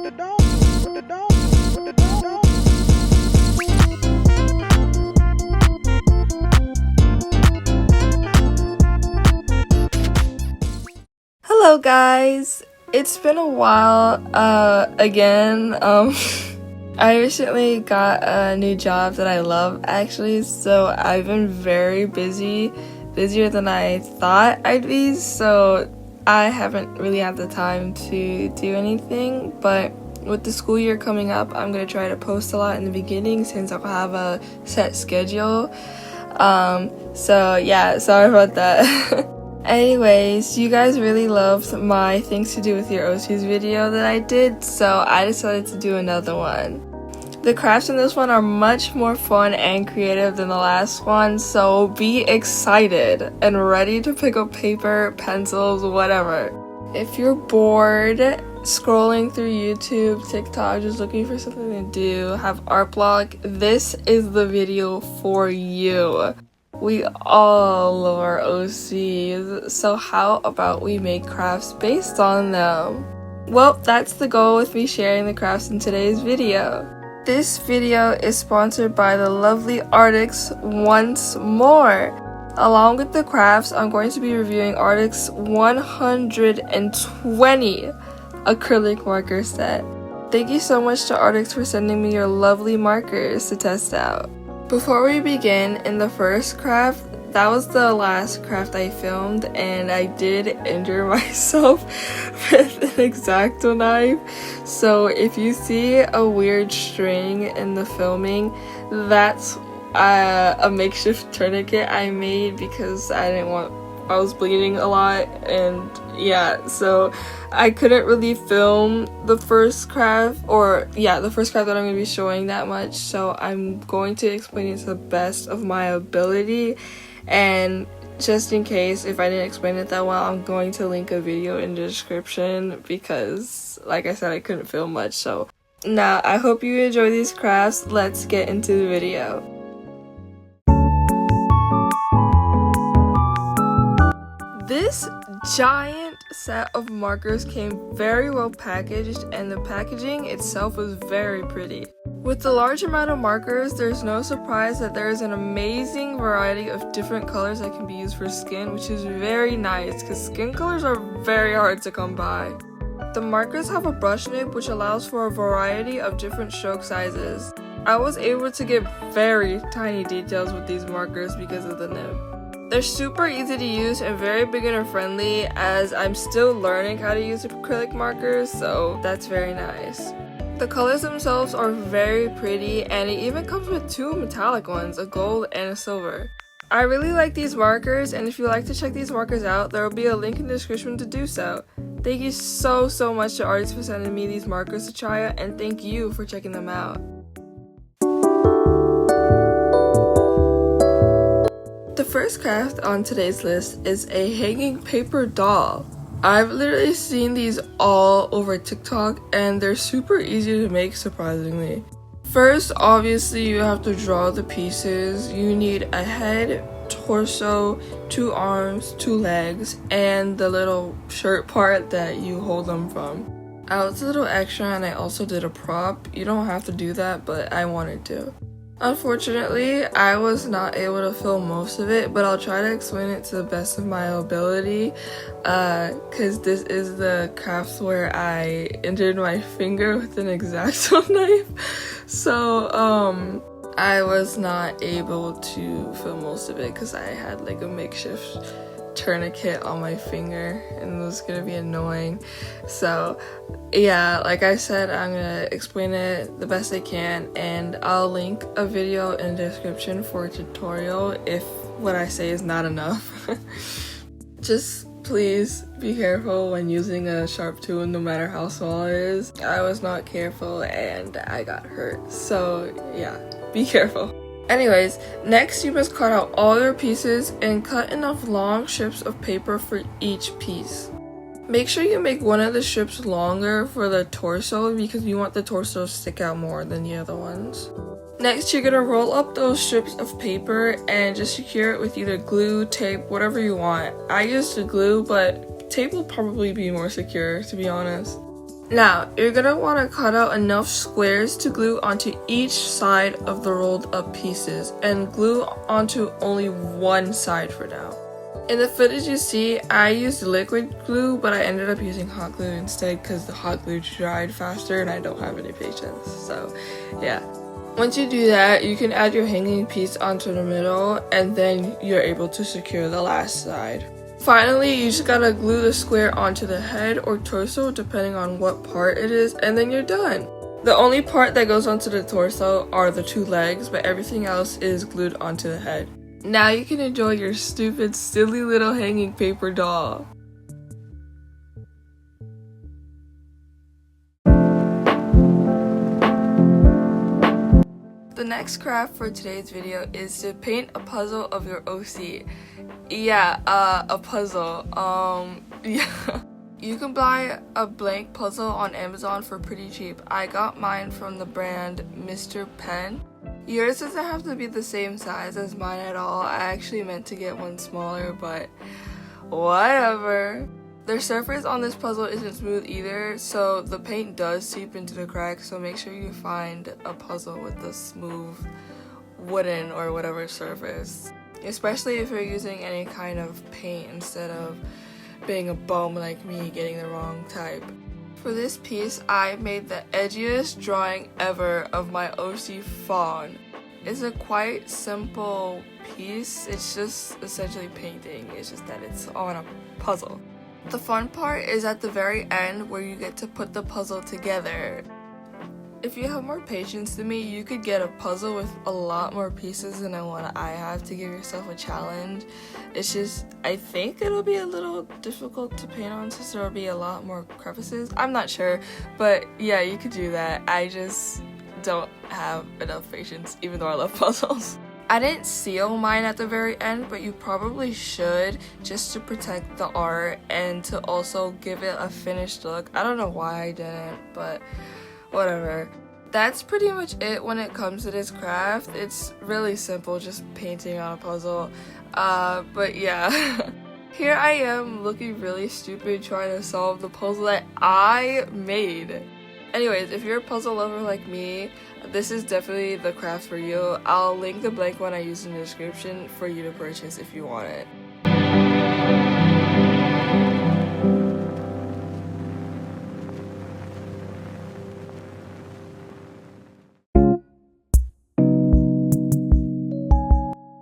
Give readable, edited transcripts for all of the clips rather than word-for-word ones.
Hello guys, it's been a while again. I recently got a new job that I love actually, so I've been very busy, busier than I thought I'd be, so I haven't really had the time to do anything. But with the school year coming up, I'm gonna try to post a lot in the beginning since I'll have a set schedule. So yeah, sorry about that. Anyways, you guys really loved my things to do with your OCs video that I did, so I decided to do another one. The crafts in this one are much more fun and creative than the last one, so be excited and ready to pick up paper, pencils, whatever. If you're bored scrolling through YouTube, TikTok, just looking for something to do, have art block, this is the video for you. We all love our OCs, so how about we make crafts based on them? Well, that's the goal with me sharing the crafts in today's video. This video is sponsored by the lovely Arrtx once more. Along with the crafts, I'm going to be reviewing Arrtx 120 acrylic marker set. Thank you so much to Arrtx for sending me your lovely markers to test out. Before we begin, in the first craft, that was the last craft I filmed, and I did injure myself with an X-Acto knife. So if you see a weird string in the filming, that's a makeshift tourniquet I made because I was bleeding a lot, and yeah, so I couldn't really film the first craft, the first craft that I'm going to be showing that much, so I'm going to explain it to the best of my ability. And just in case if I didn't explain it that well, I'm going to link a video in the description because, like I said, I couldn't film much. So now I hope you enjoy these crafts. Let's get into the video. This giant set of markers came very well packaged, and the packaging itself was very pretty. With the large amount of markers, there's no surprise that there is an amazing variety of different colors that can be used for skin, which is very nice because skin colors are very hard to come by. The markers have a brush nib which allows for a variety of different stroke sizes. I was able to get very tiny details with these markers because of the nib. They're super easy to use and very beginner friendly, as I'm still learning how to use acrylic markers, so that's very nice. The colors themselves are very pretty, and it even comes with two metallic ones, a gold and a silver. I really like these markers, and if you'd like to check these markers out, there will be a link in the description to do so. Thank you so much to Arrtx for sending me these markers to try out, and thank you for checking them out. The first craft on today's list is a hanging paper doll. I've literally seen these all over TikTok, and they're super easy to make, surprisingly. First, obviously, you have to draw the pieces. You need a head, torso, 2 arms, 2 legs, and the little shirt part that you hold them from. I was a little extra, and I also did a prop. You don't have to do that, but I wanted to. Unfortunately, I was not able to film most of it, but I'll try to explain it to the best of my ability, because this is the crafts where I injured my finger with an X-Acto knife, so I was not able to film most of it because I had like a makeshift tourniquet on my finger and it was gonna be annoying. So yeah, like I said, I'm gonna explain it the best I can, and I'll link a video in the description for a tutorial if what I say is not enough. Just please be careful when using a sharp tool, no matter how small it is. I was not careful and I got hurt, so yeah, be careful. Anyways, next you must cut out all your pieces and cut enough long strips of paper for each piece. Make sure you make one of the strips longer for the torso because you want the torso to stick out more than the other ones. Next, you're gonna roll up those strips of paper and just secure it with either glue, tape, whatever you want. I used the glue, but tape will probably be more secure, to be honest. Now, you're gonna want to cut out enough squares to glue onto each side of the rolled up pieces, and glue onto only one side for now. In the footage you see, I used liquid glue, but I ended up using hot glue instead because the hot glue dried faster and I don't have any patience, so yeah. Once you do that, you can add your hanging piece onto the middle, and then you're able to secure the last side. Finally, you just gotta glue the square onto the head or torso depending on what part it is, and then you're done. The only part that goes onto the torso are the two legs, but everything else is glued onto the head. Now you can enjoy your stupid, silly little hanging paper doll. The next craft for today's video is to paint a puzzle of your OC. Yeah, a puzzle. Yeah. You can buy a blank puzzle on Amazon for pretty cheap. I got mine from the brand Mr. Pen. Yours doesn't have to be the same size as mine at all. I actually meant to get one smaller, but whatever. The surface on this puzzle isn't smooth either, so the paint does seep into the cracks, so make sure you find a puzzle with a smooth wooden or whatever surface. Especially if you're using any kind of paint instead of being a bum like me getting the wrong type. For this piece, I made the edgiest drawing ever of my OC fawn. It's a quite simple piece, it's just essentially painting, it's just that it's on a puzzle. The fun part is at the very end where you get to put the puzzle together. If you have more patience than me, you could get a puzzle with a lot more pieces than the one I have to give yourself a challenge. It's just, I think it'll be a little difficult to paint on since there'll be a lot more crevices. I'm not sure, but yeah, you could do that. I just don't have enough patience, even though I love puzzles. I didn't seal mine at the very end, but you probably should, just to protect the art and to also give it a finished look. I don't know why I didn't, but whatever. That's pretty much it when it comes to this craft. It's really simple, just painting on a puzzle. But yeah. Here I am looking really stupid trying to solve the puzzle that I made. Anyways, if you're a puzzle lover like me, this is definitely the craft for you. I'll link the blank one I used in the description for you to purchase if you want it.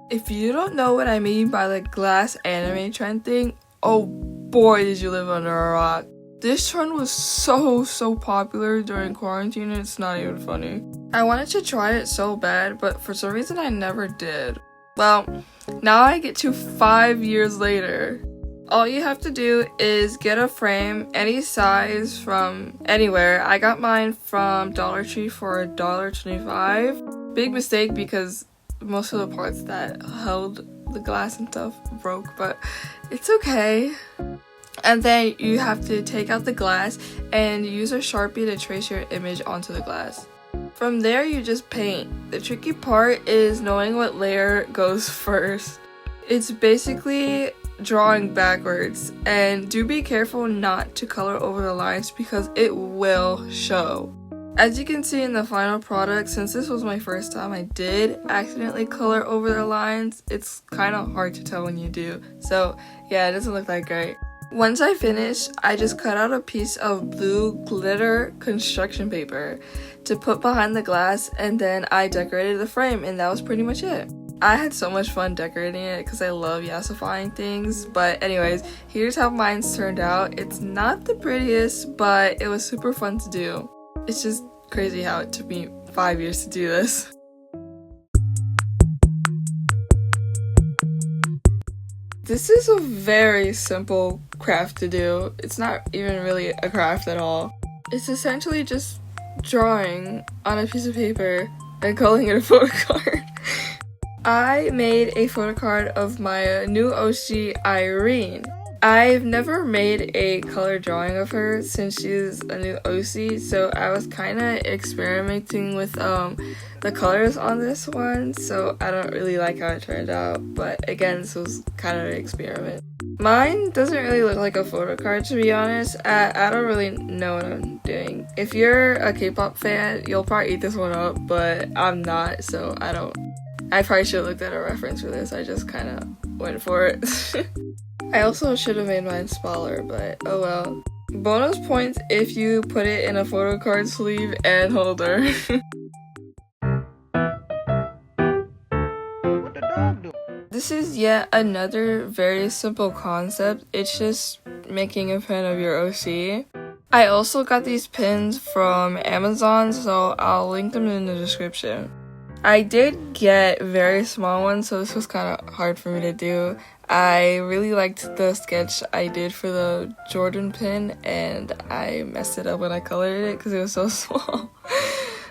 If you don't know what I mean by the glass anime trend thing, oh boy did you live under a rock. This trend was so popular during quarantine, it's not even funny. I wanted to try it so bad, but for some reason I never did. Well, now I get to 5 years later. All you have to do is get a frame, any size from anywhere. I got mine from Dollar Tree for $1.25. Big mistake because most of the parts that held the glass and stuff broke, but it's okay. And then you have to take out the glass and use a Sharpie to trace your image onto the glass. From there you just paint. The tricky part is knowing what layer goes first. It's basically drawing backwards, and do be careful not to color over the lines because it will show. As you can see in the final product, since this was my first time I did accidentally color over the lines, it's kind of hard to tell when you do. So yeah, it doesn't look that great. Once I finished, I just cut out a piece of blue glitter construction paper to put behind the glass, and then I decorated the frame, and that was pretty much it. I had so much fun decorating it because I love yassifying things, but anyways, here's how mine's turned out. It's not the prettiest, but it was super fun to do. It's just crazy how it took me 5 years to do this. This is a very simple craft to do. It's not even really a craft at all. It's essentially just drawing on a piece of paper and calling it a photo card. I made a photo card of my new OC, Irene. I've never made a color drawing of her since she's a new OC, so I was kind of experimenting with the colors on this one, so I don't really like how it turned out, but again, this was kind of an experiment. Mine doesn't really look like a photo card, to be honest. I don't really know what I'm doing. If you're a K-pop fan, you'll probably eat this one up, but I'm not, so I probably should have looked at a reference for this. I just kind of went for it. I also should have made mine smaller, but oh well. Bonus points if you put it in a photo card sleeve and holder. This is yet another very simple concept. It's just making a pin of your OC. I also got these pins from Amazon, so I'll link them in the description. I did get very small ones, so this was kind of hard for me to do. I really liked the sketch I did for the Jordan pin, and I messed it up when I colored it because it was so small.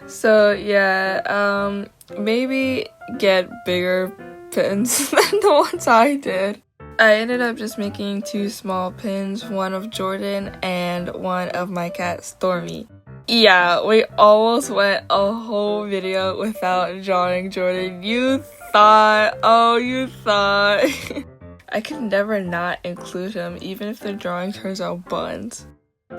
So yeah, maybe get bigger pins than the ones I did. I ended up just making 2 small pins, one of Jordan and one of my cat Stormy. Yeah, we almost went a whole video without drawing Jordan. You thought. I could never not include him, even if the drawing turns out buns.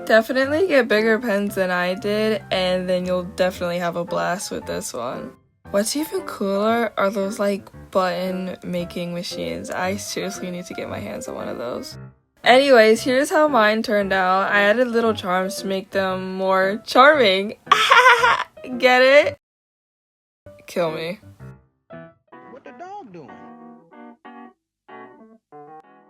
Definitely get bigger pens than I did, and then you'll definitely have a blast with this one. What's even cooler are those like button making machines. I seriously need to get my hands on one of those. Anyways, here's how mine turned out. I added little charms to make them more charming. Get it? Kill me. What the dog doing?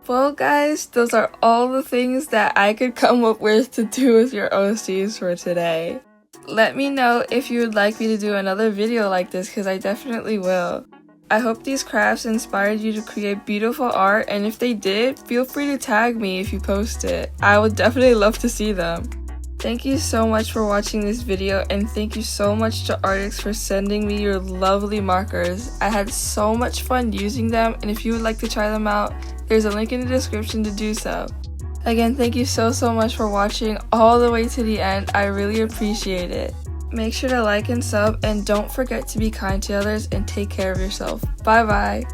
Well guys, those are all the things that I could come up with to do with your OCs for today. Let me know if you would like me to do another video like this, because I definitely will. I hope these crafts inspired you to create beautiful art, and if they did, feel free to tag me if you post it. I would definitely love to see them. Thank you so much for watching this video, and thank you so much to Arrtx for sending me your lovely markers. I had so much fun using them, and if you would like to try them out, there's a link in the description to do so. Again, thank you so much for watching all the way to the end. I really appreciate it. Make sure to like and sub, and don't forget to be kind to others and take care of yourself. Bye bye.